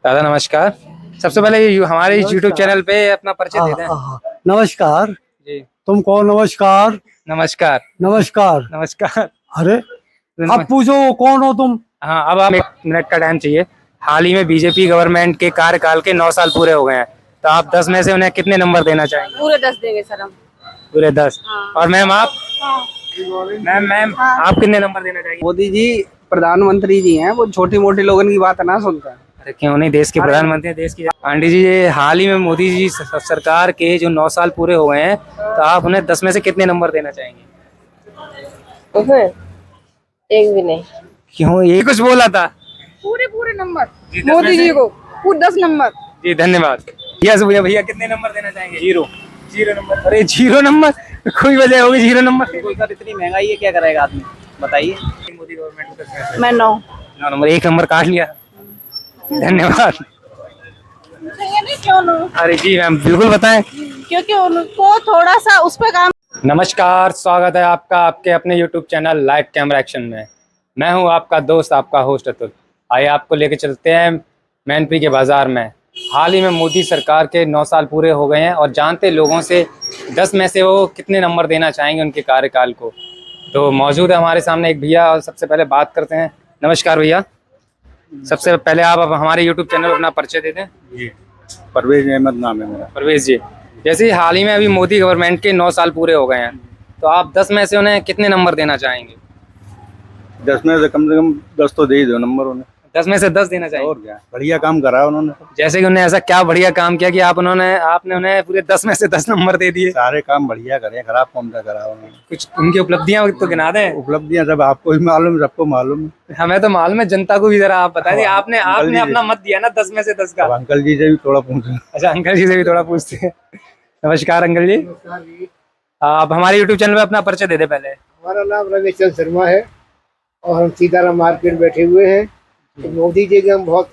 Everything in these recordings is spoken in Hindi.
दादा नमस्कार। सबसे पहले हमारे YouTube चैनल पे अपना परिचय दे दें। नमस्कार। जी तुम कौन? नमस्कार। नमस्कार। नमस्कार। नमस्कार। अरे अब पूछो कौन हो तुम? हाँ, अब आप 1 मिनट का टाइम चाहिए। हाल ही में बीजेपी गवर्नमेंट के कार्यकाल के 9 साल पूरे हो गए हैं, तो आप 10 में से उन्हें कितने नंबर देना चाहेंगे? पूरे 10 देंगे सर हम। पूरे 10। हाँ। और मैम आप? हाँ। मैम आप कितने नंबर देना चाहेंगे? मोदी जी प्रधानमंत्री जी हैं, वो छोटी मोटी लोगों की बात ना सुनता है। अरे क्यों नहीं, देश के प्रधानमंत्री, देश की आंटी जी, ये हाल ही में मोदी जी सरकार के जो 9 साल पूरे हो गए हैं, तो आप उन्हें 10 में से कितने नंबर देना चाहेंगे? उसमें एक भी नहीं। क्यों, ये कुछ बोला था? पूरे नंबर जी, 10 में मोदी से? जी को पूरे 10 नंबर। जी धन्यवाद। भैया भैया कितने नंबर देना चाहेंगे? 0 नंबर। अरे 0 नंबर, कोई वजह होगी 0 नंबर? सर इतनी महंगाई है, क्या करेगा आदमी, बताइए। मोदी गवर्नमेंट को 10 में से? मैं 9 नंबर, 1 नंबर काट लिया। धन्यवाद। नहीं क्यों नो? अरे जी मैम बिल्कुल बताएं। क्योंकि उनको थोड़ा सा उस पर काम। नमस्कार, स्वागत है आपका आपके अपने YouTube channel live camera action में। मैं हूं आपका दोस्त, आपका होस्ट अतुल। आइए आपको लेके चलते हैं मैनपुरी के बाजार में। हाल ही में मोदी सरकार के 9 साल पूरे हो गए हैं और जानते लोगों से 10 में से वो कितने नंबर देना चाहेंगे उनके कार्यकाल को। तो मौजूद है हमारे सामने एक भैया, और सबसे पहले बात करते हैं। नमस्कार भैया, सबसे पहले आप हमारे YouTube चैनल पर अपना परिचय दे दें। जी, परवेज अहमद नाम है मेरा। परवेज जी, जैसे ही हाल ही में अभी मोदी गवर्नमेंट के 9 साल पूरे हो गए हैं, तो आप 10 में से उन्हें कितने नंबर देना चाहेंगे? 10 में से कम 10 तो दे ही दो नंबर उन्हें। 10 में से 10 देना चाहेंगे? और क्या, बढ़िया काम करा उन्होंने। जैसे कि उन्हें ऐसा क्या बढ़िया काम किया कि आपने उन्हें पूरे 10 में से 10 नंबर दे दिए? सारे काम बढ़िया करे, खराब काम क्या करा उन्होंने। कुछ उनकी उपलब्धियां तो गिना दें। उपलब्धियां सब आपको भी मालूम, सबको मालूम है। हमें तो मालूम है, जनता को भी जरा आप बता दिए। आपने अंकल जी अपना मत दिया ना 10 में से 10 का। अब अंकल जी से भी थोड़ा पूछो। अच्छा, अंकल जी से भी थोड़ा पूछते हैं। नमस्कार अंकल जी, आप हमारे यूट्यूब चैनल पे अपना परिचय दे दे पहले। हमारा नाम रविचंद्र शर्मा है और हम सीताराम मार्केट बैठे हुए हैं। तो मोदी जी के हम बहुत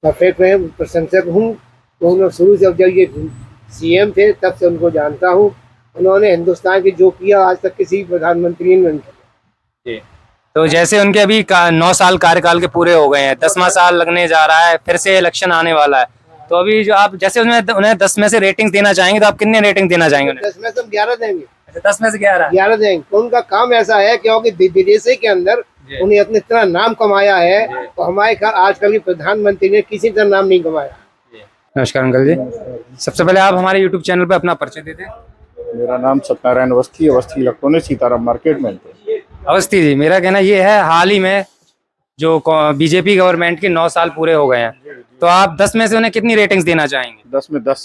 परफेक्ट हैं, प्रशंसक हूँ। तो उन्होंने शुरू से, जब ये सीएम थे तब से उनको जानता हूँ। उन्होंने हिंदुस्तान के जो किया आज तक किसी प्रधानमंत्री ने नहीं किया। तो जैसे उनके अभी 9 साल कार्यकाल के पूरे हो गए हैं, 10वां साल लगने जा रहा है, फिर से इलेक्शन आने वाला है, तो अभी जो आप जैसे उन्हें 10 में से रेटिंग देना चाहेंगे, तो आप कितने रेटिंग देना चाहेंगे उन्हें? 10 में से हम 11 देंगे। 10 में से 11? 11 देंगे। तो उनका काम ऐसा है, क्योंकि विदेश के अंदर उन्हें अपने इतना नाम कमाया है, तो हमारे आजकल के प्रधानमंत्री ने किसी तरह नाम नहीं कमाया। नमस्कार अंकल जी, सबसे पहले आप हमारे YouTube चैनल पे अपना परिचय दे दें। मेरा नाम सत्यनारायण अवस्थी, अवस्थी इलेक्ट्रॉनिक, सीताराम मार्केट में। अवस्थी जी, मेरा कहना ये है, हाल ही में जो बीजेपी गवर्नमेंट के 9 साल पूरे हो गए हैं, तो आप 10 में से उन्हें कितनी रेटिंग्स देना चाहेंगे? 10 में 10।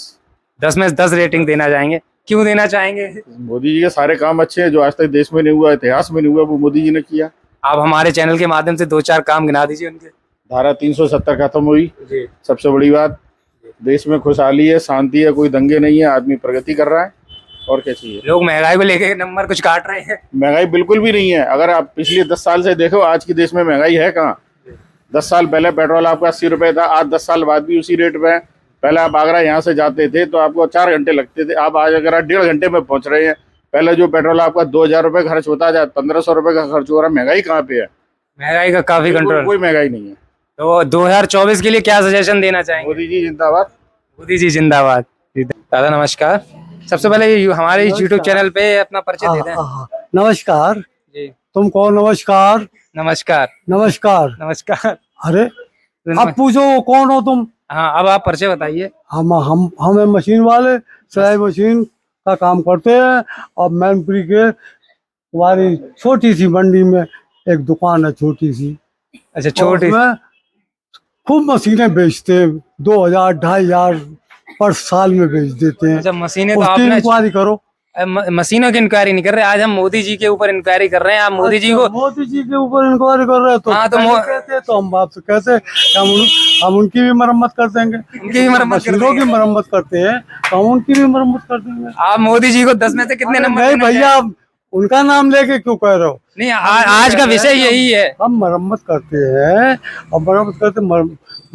10 में 10 रेटिंग देना चाहेंगे। क्यों देना चाहेंगे? मोदी जी के सारे काम अच्छे हैं, जो आज तक देश में नहीं हुआ, इतिहास में नहीं हुआ, वो मोदी जी ने किया। आप हमारे चैनल के माध्यम से 2-4 काम गिना दीजिए उनके। धारा 370 खत्म हुई, जी। सबसे बड़ी बात। देश में खुशहाली है, शांति है, कोई दंगे नहीं है, आदमी प्रगति कर रहा है, और क्या चाहिए। लोग महंगाई को लेकर नंबर कुछ काट रहे हैं। महंगाई बिल्कुल भी नहीं है। अगर आप पिछले 10 साल से देखो, आज की देश में महंगाई है कहाँ। 10 साल पहले पेट्रोल आपका 80 रुपए था, आज 10 साल बाद भी उसी रेट पे है। पहले आप आगरा यहाँ से जाते थे तो आपको 4 घंटे लगते थे, आप आज अगर 1.5 घंटे में पहुंच रहे हैं। पहले जो पेट्रोल आपका 2000 रुपए खर्च होता है, 1500 रुपए का खर्च हो रहा है। महंगाई कहाँ पे है? महंगाई का काफी कंट्रोल। कोई महंगाई नहीं है। तो 2024 के लिए क्या सजेशन देना चाहेंगे? मोदी जी जिंदाबाद। मोदी जी जिंदाबाद। दादा नमस्कार, सबसे पहले हमारे YouTube चैनल पे अपना परिचय दे दें। नमस्कार। जी तुम कौन? नमस्कार। नमस्कार। नमस्कार। नमस्कार। अरे अब पूछो कौन हो तुम? हाँ, अब आप परिचय बताइए। हम मशीन वाले, सिलाई मशीन का काम करते हैं। और मैनपुरी के हमारी छोटी सी मंडी में एक दुकान है, छोटी सी। अच्छा, छोटी। खूब मशीनें बेचते हैं, 2000 2500 पर साल में बेच देते हैं। अच्छा, मशीनें तो उसकी आपने इंक्वायरी करो। मशीनों की इंक्वायरी नहीं कर रहे, आज हम मोदी जी के ऊपर इंक्वायरी कर रहे हैं। आप मोदी जी को, मोदी जी के ऊपर इंक्वायरी कर रहे हैं तो हाँ, तो कहते हैं, तो हम आपसे कहते हैं कि हम उनकी भी मरम्मत कर देंगे। उनकी भी मरम्मत कर मशीनों देंगे। की मरम्मत करते हैं तो हम उनकी भी मरम्मत कर देंगे। आप मोदी जी को 10 में से कितने नंबर नहीं देना भैया, आप उनका नाम लेके क्यों कह रहे हो? नहीं, आज का विषय यही है। हम मरम्मत करते हैं, और मरम्मत करते,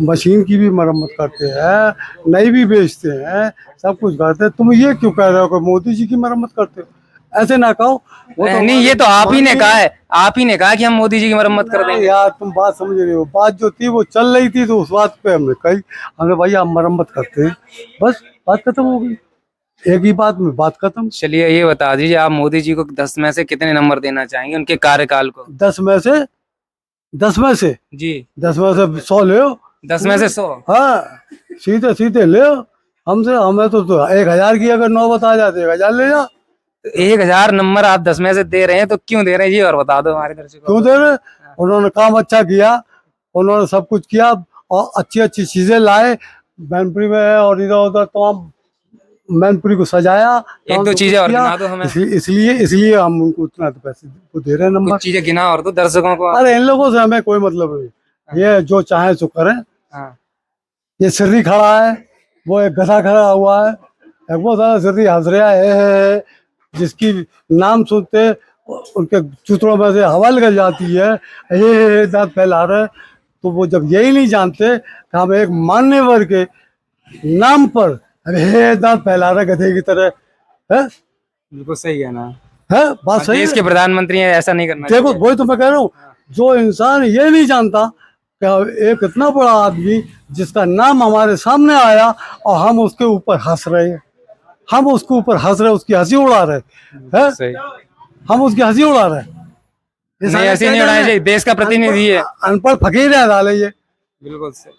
मशीन की भी मरम्मत करते हैं, नई भी बेचते हैं, सब कुछ करते हैं। तुम ये क्यों कह रहे हो कि मोदी जी की मरम्मत करते हो? ऐसे ना कहो। वो तो नहीं, ये तो आप ही ने कहा है, आप ही ने कहा कि हम मोदी जी की मरम्मत कर देंगे। यार तुम बात समझ रहे हो, बात जो थी वो चल रही थी तो उस बात पे हमने कही, हमने भैया हम मरम्मत करते हैं, बस बात खत्म हो गई, एक ही बात में बात खत्म। चलिए ये बता दीजिए, आप मोदी जी को 10 में से कितने नंबर देना चाहेंगे उनके कार्यकाल को? 10 में से 10 में से जी 10 में से 100 ले हो। 10 में से 100। हाँ सीधे सीधे ले हो। हमसे हमें तो 1000 की अगर नौबत आ जाती 1000 ले जा। 1000 नंबर आप 10 में से दे रहे हैं तो क्यों दे रहे हैं जी, और बता दो हमारे दर्शकों क्यों दे रहे? उन्होंने काम अच्छा किया, उन्होंने सब कुछ किया और अच्छी अच्छी चीजें लाए मैनपुरी में और इधर उधर तमाम मैनपुरी को सजाया। एक दो चीजें और गिना दो हमें। इसलिए हम उनको उतना तो पैसे को दे रहे हैं नंबर। कुछ चीजें गिना और दो दर्शकों को। अरे इन लोगों से हमें कोई मतलब नहीं, ये जो चाहे सो करें। हाँ। ये सिर्री खड़ा है, वो एक गधा खड़ा हुआ है, एक वो सारा सिर्री हंस रहा है, जिसकी नाम सुनते उनके चूतड़ों में से हवा निकल जाती है, ये दांत फैला रहे। तो वो जब यही नहीं जानते कि हम एक मान्यवर के नाम पर अरे दांत फैला रहे गधे की तरह है। बिल्कुल सही है ना, है बात सही देश है। के प्रधानमंत्री हैं, ऐसा नहीं करना देखो चाहिए। वही तो मैं कह रहा हूँ, जो इंसान ये नहीं जानता कि एक इतना बड़ा आदमी जिसका नाम हमारे सामने आया और हम उसके ऊपर हंस रहे हैं, हम उसके ऊपर हंस रहे, उसकी हंसी उड़ा रहे हैं, सही। हम उसकी हंसी उड़ा रहे हैं। नहीं ऐसे नहीं उड़ाना चाहिए, देश का प्रतिनिधि है। अनपढ़ फकीर है डाले ये। बिल्कुल सही।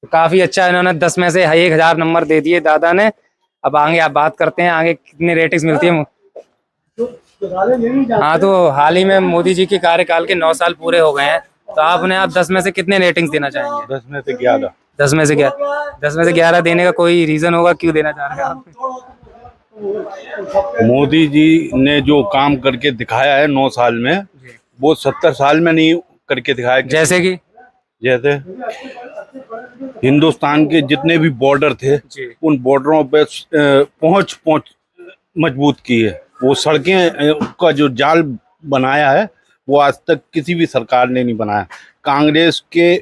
तो काफी अच्छा, इन्होंने 10 में से 1000 नंबर दे दिए दादा ने। अब आगे आप बात करते हैं, आगे कितनी रेटिंग्स मिलती है। हाँ, तो हाल ही में मोदी जी के कार्यकाल के 9 साल पूरे हो गए हैं, तो आप उन्हें 10 में से कितने रेटिंग्स देना चाहेंगे? 10 में से 11। 10 में से 11 देने का कोई रीजन होगा, क्यों देना चाह रहे हैं आप? मोदी जी ने जो काम करके दिखाया है 9 साल में, वो 70 साल में नहीं करके दिखाया। जैसे कि जैसे हिंदुस्तान के जितने भी बॉर्डर थे, उन बॉर्डरों पे पहुंच मजबूत की है। वो सड़कें का जो जाल बनाया है वो आज तक किसी भी सरकार ने नहीं बनाया। कांग्रेस के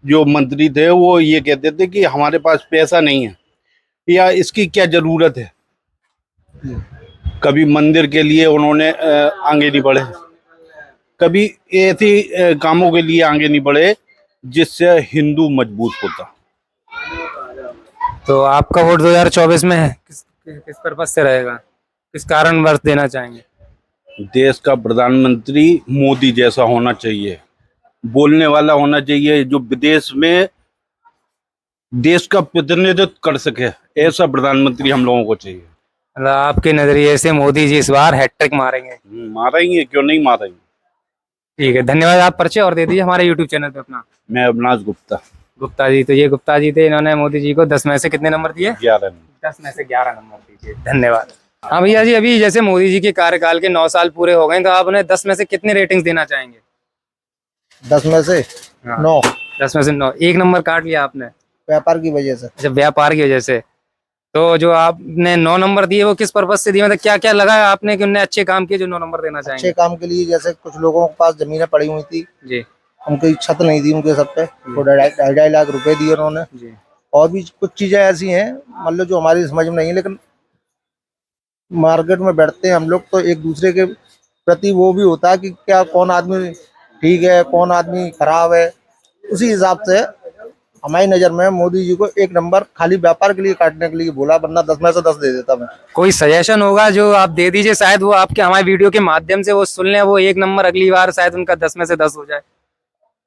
जो मंत्री थे वो ये कहते थे कि हमारे पास पैसा नहीं है या इसकी क्या जरूरत है। कभी मंदिर के लिए उन्होंने आगे नहीं बढ़े, कभी ऐसी कामों के लिए आगे नहीं बढ़े जिससे हिंदू मजबूत होता। तो आपका वोट 2024 में किस पर्पज से रहेगा, किस कारणवश देना चाहेंगे? देश का प्रधानमंत्री मोदी जैसा होना चाहिए, बोलने वाला होना चाहिए, जो विदेश में देश का प्रतिनिधित्व कर सके, ऐसा प्रधानमंत्री हम लोगों को चाहिए। मतलब आपके नजरिए से मोदी जी इस बार हैट्रिक मारेंगे? मारेंगे, क्यों नहीं मारेंगे। ठीक है, धन्यवाद। आप परिचय और दे दीजिए हमारे यूट्यूब चैनल पे अपना। मैं अविनाश गुप्ता जी। तो ये गुप्ता जी थे, इन्होंने मोदी जी को 10 में से कितने नंबर दिए? 11। 10 में से 11 नंबर दीजिए, धन्यवाद। हाँ भैया जी, अभी जैसे मोदी जी के कार्यकाल के 9 साल पूरे हो गए, तो आप उन्हें 10 में से कितने रेटिंग्स देना चाहेंगे? 10 में से 9। 10 में से 9। 1 नंबर काट लिया आपने। व्यापार की वजह से। अच्छा, व्यापार की वजह से। तो जो आपने 9 नंबर दिए वो किस पर्पज से दिए, मतलब क्या क्या लगा आपने कि उन्होंने अच्छे काम किए जो 9 नंबर देना चाहेंगे? अच्छे काम के लिए, जैसे कुछ लोगों के पास जमीनें पड़ी हुई थी जी, उनकी छत नहीं थी उनके सब पे, तो 2.5 लाख रुपए दिए उन्होंने जी। और भी कुछ चीजें ऐसी हैं मतलब जो हमारी समझ में नहीं है, लेकिन मार्केट में बैठते हैं हम लोग तो एक दूसरे के प्रति वो भी होता है कि क्या कौन आदमी ठीक है कौन आदमी खराब है। उसी हिसाब से हमारी नजर में मोदी जी को 1 नंबर खाली व्यापार के लिए काटने के लिए बोला, वरना 10 में से 10 दे देता मैं। कोई सजेशन होगा जो आप दे दीजिए, शायद वो आपके हमारे वीडियो के माध्यम से वो सुन लें, वो 1 नंबर अगली बार शायद उनका 10 में से 10 हो जाए।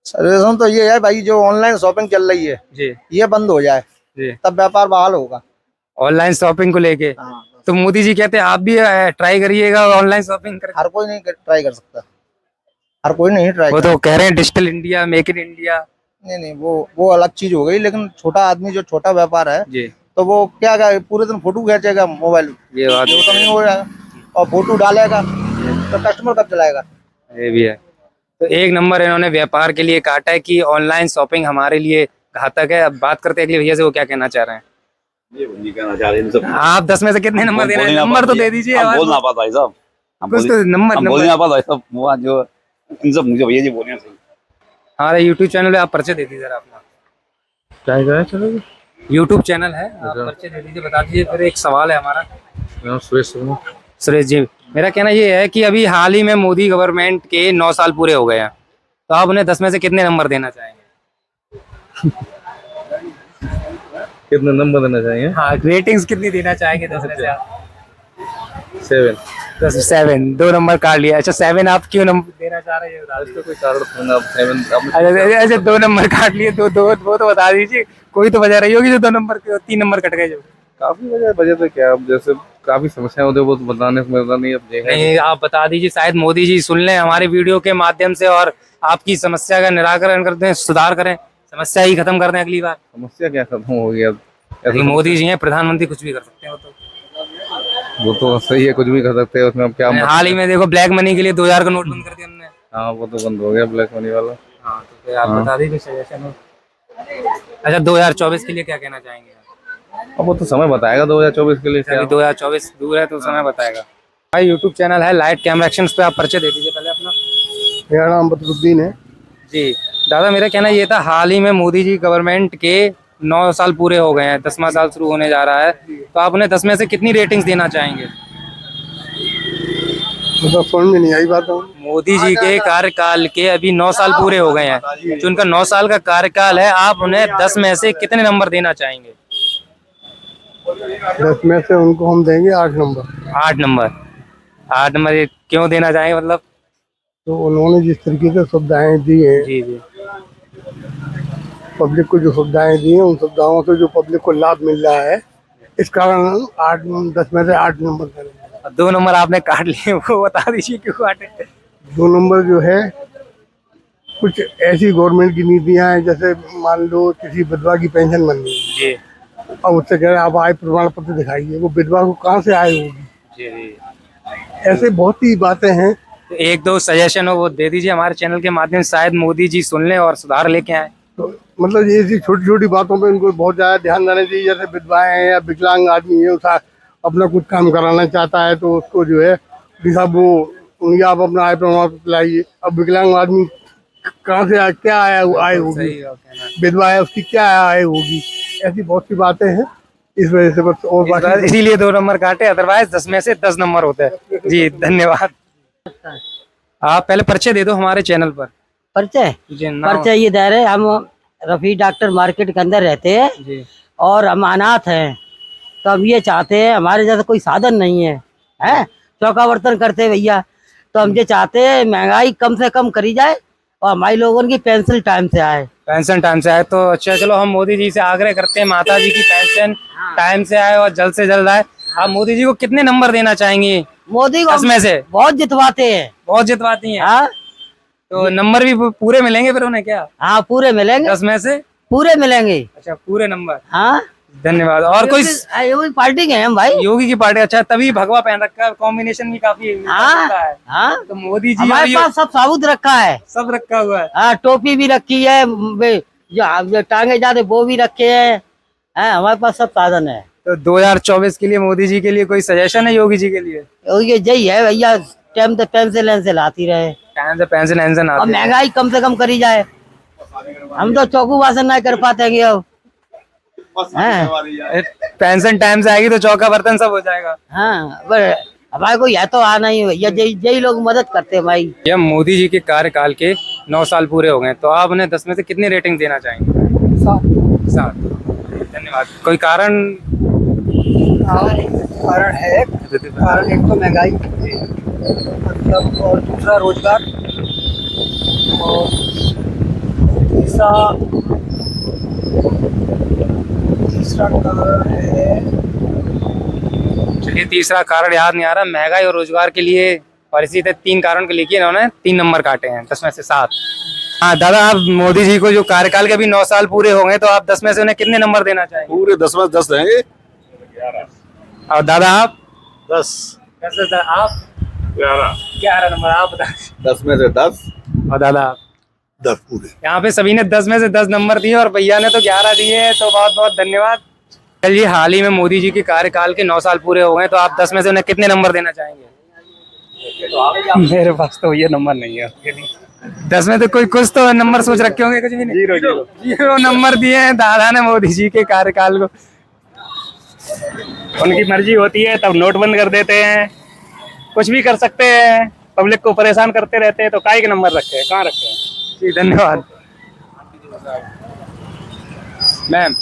सजेशन तो ये है भाई, जो ऑनलाइन शॉपिंग चल रही है जी, ये बंद हो जाए जी। तब व्यापार बहाल होगा। ऑनलाइन शॉपिंग को लेके तो मोदी जी कहते हैं आप भी ट्राई करिएगा ऑनलाइन शॉपिंग कर। हर कोई नहीं ट्राई कर सकता, हर कोई नहीं ट्राई वो तो कह रहे हैं digital India, make in India. नहीं वो अलग चीज हो गई, लेकिन छोटा आदमी जो छोटा व्यापार है जी, तो वो क्या पूरे दिन फोटो खींचेगा मोबाइल, ये बात वो तो नहीं हो जाएगा, और फोटो डालेगा तो कस्टमर कब चलाएगा। ये भी है। तो 1 नंबर इन्होंने व्यापार के लिए काटा है कि ऑनलाइन शॉपिंग हमारे लिए घातक है। अब बात करते हैं अगले भैया से, वो क्या कहना चाह रहे हैं। ये नहीं कहना चाह रहे इन सब। आप 10 में से कितने नंबर दे रहे हैं? नंबर तो दे दीजिए। हम बोल ना पाता भाई साहब, कुछ तो नंबर बोल ना पाता भाई साहब, वो जो इन सब मुझे भैया जी बोले सही। हमारे यूट्यूब चैनल पे आप परिचय दे दीजिए अपना। क्या है चलो यूट्यूब चैनल है, आप परिचय दे दीजिए, बता दीजिए। फिर एक सवाल है हमारा। सुरेश शर्मा। सुरेश जी, मेरा कहना ये है कि अभी हाल ही में मोदी गवर्नमेंट के 9 साल पूरे हो गए हैं, तो आप उन्हें 10 में से कितने नंबर देना चाहेंगे? कितने नंबर देना चाहिए? हाँ, रेटिंग्स कितनी देना चाहेंगे 10 में से आप? 7। 7, 2 नंबर काट लिया। अच्छा 7 आप क्यों नंबर देना चाह रहे हैं, ये बता दीजिए। कोई कारण थोड़ा, आप 7 अच्छा 2 नंबर काट लिए, दो वो तो बता दीजिए, कोई तो वजह रही होगी जो 2 नंबर के 3 नंबर कट गए जो। काफी वजह तो क्या, अब जैसे काफी समस्या होती है वो तो बताने से मजा नहीं, अब देखा नहीं आप बता दीजिए, शायद मोदी जी सुन लें हमारे वीडियो के माध्यम से और आपकी समस्या का निराकरण कर दें, सुधार करें, समस्या ही खत्म कर दें अगली बार। समस्या क्या खत्म हो गया? अभी मोदी जी हैं, प्रधानमंत्री, कुछ भी कर सकते हैं वो तो सही है, कुछ भी कर सकते हैं, उसमें अब क्या हाल ही में देखो ब्लैक मनी के लिए 2000 का नोट बंद कर दिया उन्होंने। हाँ वो तो बंद हो गया ब्लैक मनी वाला। हाँ तो फिर आप बता दीजिए सजेशन हो। अच्छा 2024 के लिए क्या कहना चाहेंगे? अब वो तो समय बताएगा 2024 के लिए क्या। 2024 दूर है तो समय बताएगा। भाई यूट्यूब चैनल है लाइट कैमरा एक्शन पे, आप परिचय दे दीजिए पहले अपना। मेरा नाम बदरुद्दीन है जी दादा, मेरा कहना ये था, हाल ही में मोदी जी गवर्नमेंट के 9 साल पूरे हो गए हैं, 10वां साल शुरू होने जा रहा है, तो आप उन्हें 10 में से कितनी रेटिंग्स देना चाहेंगे? मतलब समझ में नहीं आई बात। मोदी जी के कार्यकाल के अभी 9 साल पूरे हो गए हैं, जो उनका 9 साल का कार्यकाल है, आप उन्हें 10 में से कितने नंबर देना चाहेंगे? 10 में से उनको हम देंगे 8 नंबर। 8 नंबर। 8 नंबर ये क्यों देना चाहेंगे मतलब? तो उन्होंने जिस तरीके से सुविधाएं दी हैं, जी जी पब्लिक को जो सुविधाएं दी हैं, उन सुविधाओं से जो पब्लिक को लाभ मिल रहा है, इस कारण 10 में से 8 नंबर करेंगे। 2 नंबर आपने काट लिए, वो बता दीजिए क्यों काटे? 2 नंबर जो है, कुछ ऐसी गवर्नमेंट की नीतियां हैं, जैसे मान लो किसी विधवा की पेंशन बन गई जी और उससे कह रहे हैं आप आय प्रमाण पत्र दिखाइए, वो विधवा को कहाँ से आय होगी? जी जी। ऐसे बहुत सी बातें हैं। तो 1-2 सजेशन हो वो दे दीजिए हमारे चैनल के माध्यम से, शायद मोदी जी सुन लें और सुधार लेके आए। तो मतलब ये ऐसी छोटी छोटी बातों पे इनको बहुत ज्यादा ध्यान देना चाहिए। जैसे विधवाएं हैं या विकलांग आदमी है, उसका अपना कुछ काम कराना चाहता है, तो उसको जो है साहब वो उनकी आप अपना आय प्रमाण पत्र लाइए। अब विकलांग आदमी कहाँ से क्या आय होगी, विधवा है उसकी क्या आय होगी, ऐसी बहुत सी बातें हैं। इस वजह से बस और बाकी इसीलिए 2 नंबर काटे, अदरवाइज 10 में से 10 नंबर होते हैं। जी धन्यवाद। आप पहले परिचय दे दो हमारे चैनल पर। परिचय जी नाम। परिचय ये दे रहे, हम रफी डॉक्टर मार्केट के अंदर रहते हैं जी और हम अनाथ हैं, तो हम ये चाहते हैं, हमारे जैसा कोई साधन नहीं है, हैं चौका बर्तन करते भैया, तो हम ये चाहते हैं महंगाई कम से कम करी जाए और हमारे लोगों की पेंशन टाइम से आए। पेंशन टाइम से आए तो अच्छा, चलो हम मोदी जी से आग्रह करते हैं माता जी की पेंशन टाइम से आए और जल्द से जल्द आए। आप मोदी जी को कितने नंबर देना चाहेंगे? मोदी को 10 में से बहुत जितवाते हैं। बहुत जितवाती हैं। हाँ तो नंबर भी पूरे मिलेंगे फिर उन्हें क्या? हाँ पूरे मिलेंगे, 10 में से पूरे मिलेंगे। अच्छा पूरे नंबर। हाँ धन्यवाद। और कोई योगी पार्टी के हैं हम भाई, योगी की पार्टी। अच्छा तभी भगवा पहन रखा है, कॉम्बिनेशन भी काफी हाँ अच्छा है। हाँ तो मोदी जी हमारे पास सब साबुत रखा है, सब रखा हुआ है। हाँ टोपी भी रखी है, जो टांगे जाते वो भी रखे हैं, हमारे पास सब साधन है। तो 2024 के लिए मोदी जी के लिए कोई सजेशन है योगी जी के लिए? ये यही है भैया, टाइम से पेंशन लेंशन आती रहे, टाइम से पेंशन वेंशन और आती है। महंगाई कम से कम करी जाए। हम तो चौकू वासन नहीं कर पाते हैं अब। पेंशन टाइम से आएगी तो चौका बर्तन सब हो जाएगा। हाँ पर हमारे को यह तो आना ही भैया, यही लोग मदद करते हैं भाई। ये मोदी जी के कार्यकाल के 9 साल पूरे हो गए, तो आप उन्हें 10 में से कितनी रेटिंग देना चाहेंगे? 7। धन्यवाद। कोई कारण? कारण है, कारण एक तो महंगाई, मतलब, और दूसरा रोजगार, और तीसरा कारण है, चलिए तीसरा कारण याद नहीं आ रहा, महंगाई और रोजगार के लिए, और इसी तरह 3 कारण के लिखिए इन्होंने, 3 नंबर काटे हैं 10 में से 7। हाँ दादा, आप मोदी जी को जो कार्यकाल के अभी 9 साल पूरे हो गए, तो आप 10 में से उन्हें कितने नंबर देना चाहेंगे? पूरे 10 में 10 देंगे। और दादा आप? 10 आप 11 नंबर आप बता। 10 में से 10 और दादा आप? 10 पूरे। यहाँ पे सभी ने 10 में से 10 नंबर दिए और भैया ने तो 11 दिए हैं, तो बहुत बहुत धन्यवाद। चलिए हाल ही में मोदी जी के कार्यकाल के 9 साल पूरे हो गए, तो आप 10 में से उन्हें कितने नंबर देना चाहेंगे? मेरे पास तो ये नंबर नहीं है। 10 में तो कोई कुछ तो नंबर सोच रखे होंगे, कुछ भी नहीं। 0 नंबर दिए हैं दादा ने मोदी जी के कार्यकाल को। उनकी मर्जी होती है तब नोट बंद कर देते हैं, कुछ भी कर सकते हैं, पब्लिक को परेशान करते रहते हैं, तो काहे के नंबर रखे हैं, कहाँ रखे हैं? जी धन्यवाद। मैम,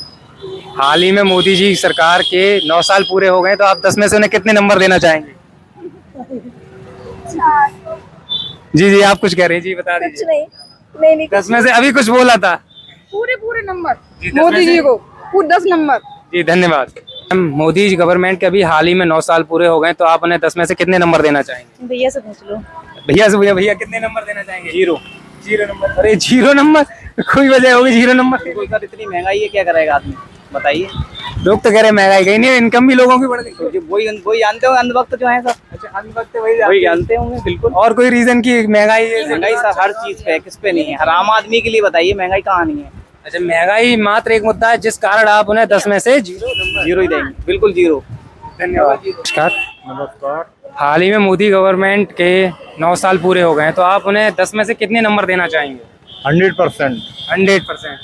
हाल ही में मोदी जी सरकार के 9 साल पूरे हो गए, तो आप 10 में से उन्हें कितने नंबर देना चाहेंगे? जी जी, आप कुछ कह रहे हैं, जी बता दीजिए। नहीं 10 में से अभी कुछ बोला था। पूरे नंबर जी, 10 में मोदी से- जी को पूरे 10 नंबर। जी धन्यवाद। मैम, मोदी जी गवर्नमेंट के अभी हाल ही में 9 साल पूरे हो गए, तो आप उन्हें 10 में से कितने नंबर देना चाहेंगे? भैया से पूछ लो। भैया से भैया भैया कितने नंबर देना चाहेंगे? 0 नंबर। अरे 0 नंबर, कोई वजह होगी 0 नंबर? सर इतनी महंगाई है, क्या करेगा आदमी बताइए। लोग तो कह रहे महंगाई गई नहीं, इनकम भी लोगों की बढ़ गई। वही जानते होंगे, अंधभक्त जो है सब। अच्छा, अंधभक्त वही जानते होंगे बिल्कुल। और कोई रीजन की महंगाई है? महंगाई सर हर चीज पे है, किस पे नहीं है। हर आम आदमी के लिए बताइए महंगाई कहाँ नहीं है। अच्छा, महंगाई मात्र एक मुद्दा है जिस कारण आप उन्हें 10 में से 0 ही देंगे, बिल्कुल 0। धन्यवाद। नमस्कार। हाल ही में मोदी गवर्नमेंट के 9 साल पूरे हो गए हैं, तो आप उन्हें 10 में से कितने नंबर देना चाहेंगे? 100%। 100%।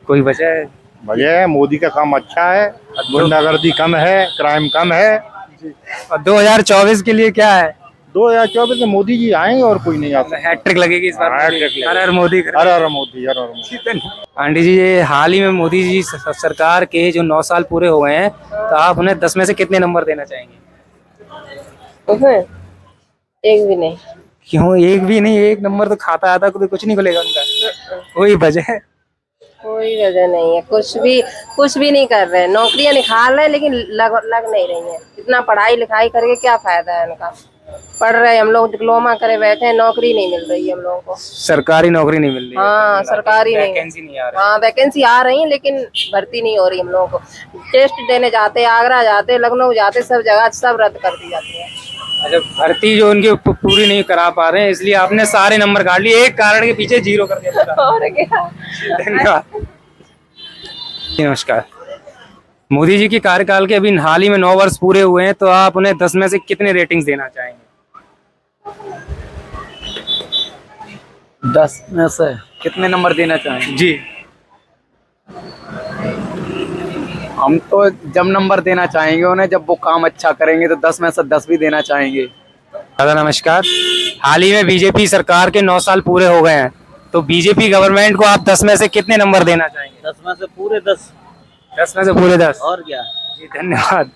कोई वजह है? वजह है मोदी का काम अच्छा है, गुंडागर्दी कम है, क्राइम कम है। और 2024 के लिए क्या है? 2024 में मोदी जी आएंगे और कोई नहीं आता। हैट्रिक लगेगी इस बार। हैट्रिक लगेगी। हर हर मोदी। हर हर मोदी, हर हर मोदी। आंटी जी, ये हाल ही में मोदी जी सरकार के जो 9 साल पूरे हो गए हैं, तो आप उन्हें 10 में से कितने नंबर देना चाहेंगे? एक भी नहीं। क्यों एक भी नहीं? एक नंबर तो खाता आता तो कुछ नहीं खुलेगा उनका। कोई वजह है? कोई वजह नहीं है, कुछ भी नहीं कर रहे। नौकरियां निकाल रहे हैं लेकिन लग नहीं रही हैं। इतना पढ़ाई लिखाई करके क्या फायदा है उनका? पढ़ रहे हम लोग, डिप्लोमा करे बैठे हैं, नौकरी नहीं मिल रही है हम लोगों को। सरकारी नौकरी नहीं मिल रही? हाँ सरकारी नहीं, वैकेंसी नहीं आ रही। हाँ वैकेंसी आ रही है लेकिन भर्ती नहीं हो रही हम लोगों को। टेस्ट देने जाते, आगरा जाते, लखनऊ जाते, सब जगह सब रद्द कर दी जाती है। अच्छा, भर्ती जो उनकी पूरी नहीं करा पा रहे हैं, इसलिए आपने सारे नंबर काट लिए, एक कारण के पीछे 0 कर दिया पूरा। और क्या। धन्यवाद। नमस्कार। मोदी जी के कार्यकाल के अभी हाल ही में 9 वर्ष पूरे हुए हैं, तो आप उन्हें 10 में से कितने रेटिंग्स देना चाहेंगे? 10 में से कितने नंबर देना चाहेंगे? जी। हम तो जब नंबर देना चाहेंगे उन्हें जब वो काम अच्छा करेंगे, तो 10 में से 10 भी देना चाहेंगे। दादा नमस्कार। हाल ही में बीजेपी सरकार के 9 साल पूरे हो गए हैं, तो बीजेपी गवर्नमेंट को आप 10 में से कितने नंबर देना चाहेंगे? 10 में से पूरे 10। 10 में से पूरे 10। और क्या। जी धन्यवाद।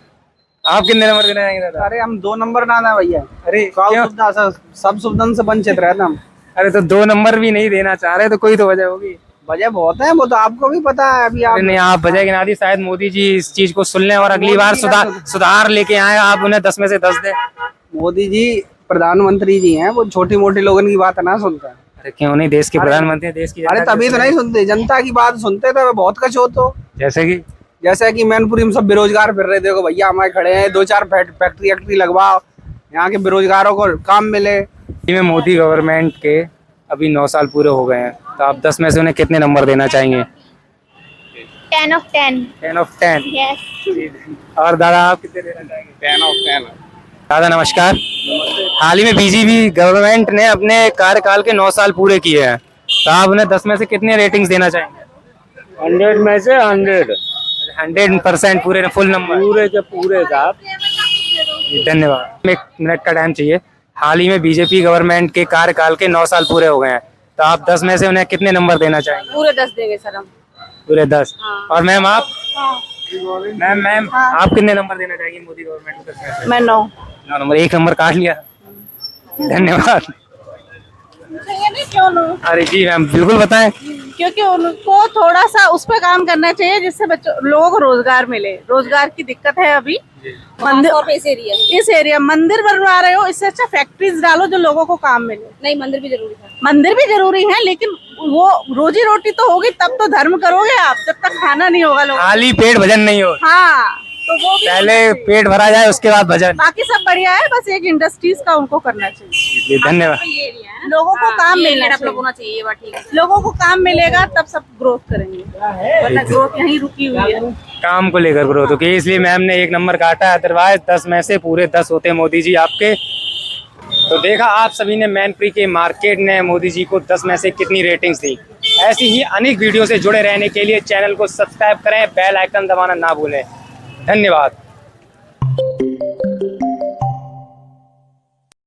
आप कितने नंबर देना चाहेंगे दादा? अरे हम 2 नंबर ना ना भैया। अरे क्यों? सब सुविधा से वंचित रहते हम। अरे तो 2 नंबर भी नहीं देना चाह रहे, तो कोई तो वजह होगी। वजह बहुत है, वो तो आपको भी पता है। अभी अरे नहीं, आप वजह गिना दी, शायद मोदी जी इस चीज को सुन लें और अगली बार सुधार लेके आए, आप उन्हें 10 में से 10 दें। मोदी जी प्रधानमंत्री जी हैं, वो छोटी मोटी लोगों की बात ना सुनते। अरे क्यों नहीं? देश के प्रधानमंत्री, देश की अरे तभी तो नहीं सुनते, जनता की बात सुनते थे। बहुत कुछ हो तो जैसे कि मैनपुरी में सब बेरोजगार फिर रहे। देखो भैया हमारे खड़े हैं, 2-4 फैक्ट्री लगवाओ, यहाँ के बेरोजगारों को काम मिले। में मोदी गवर्नमेंट के अभी 9 साल पूरे हो गए हैं, तो आप 10 में से उन्हें कितने नंबर देना चाहेंगे? 10 of 10। 10 of 10। यस। और दादा आप कितने देना चाहेंगे? 10 of 10। दादा नमस्कार। हाल ही में बीजेपी गवर्नमेंट ने अपने कार्यकाल के 9 साल पूरे किए हैं, तो आप उन्हें 10 में से कितने रेटिंग्स देना चाहेंगे? 100 में से 100। 100% पूरे फुल नंबर? पूरे के पूरे साहब। धन्यवाद। 1 मिनट का टाइम चाहिए। हाल ही में बीजेपी गवर्नमेंट के कार्यकाल के 9 साल पूरे हो गए हैं, तो आप 10 में से उन्हें कितने नंबर देना चाहेंगे? पूरे 10 देंगे सर हम। पूरे 10। और मैम आप? हाँ। मैम आप कितने नंबर देना चाहेंगे मोदी गवर्नमेंट को 10 में से? मैं 9 नंबर। 1 नंबर काट लिया। धन्यवाद। ये नहीं क्यों लो? अरे जी मैम, बिल्कुल बताएं। क्योंकि उनको थोड़ा सा उस पर काम करना चाहिए जिससे बच्चों लोगों को रोजगार मिले। रोजगार की दिक्कत है अभी मंदिर इस एरिया मंदिर बनवा रहे हो, इससे अच्छा फैक्ट्रीज डालो जो लोगों को काम मिले। नहीं, मंदिर भी जरूरी है। मंदिर भी जरूरी है, लेकिन वो रोजी रोटी तो होगी तब तो धर्म करोगे आप, जब तक खाना नहीं होगा लोगों। खाली पेट भजन नहीं हो। हाँ, तो वो भी पहले पेट भरा जाए, उसके बाद भजन। बाकी सब बढ़िया है, बस एक इंडस्ट्रीज का उनको करना चाहिए। धन्यवाद। लोगों को काम मिलना चाहिए। लोगों को काम मिलेगा तब सब ग्रोथ करेंगे, वरना ग्रोथ यहीं रुकी हुई है। काम को लेकर ग्रोथ होगी, इसलिए मैम ने 1 नंबर काटा, अदरवाइज 10 में से पूरे 10 होते मोदी जी आपके। तो देखा आप सभी ने, मैनपुरी के मार्केट ने मोदी जी को 10 में से कितनी रेटिंग्स दी। ऐसी ही अनेक वीडियो से जुड़े रहने के लिए चैनल को सब्सक्राइब करें, बेल आइकन दबाना ना भूलें। धन्यवाद।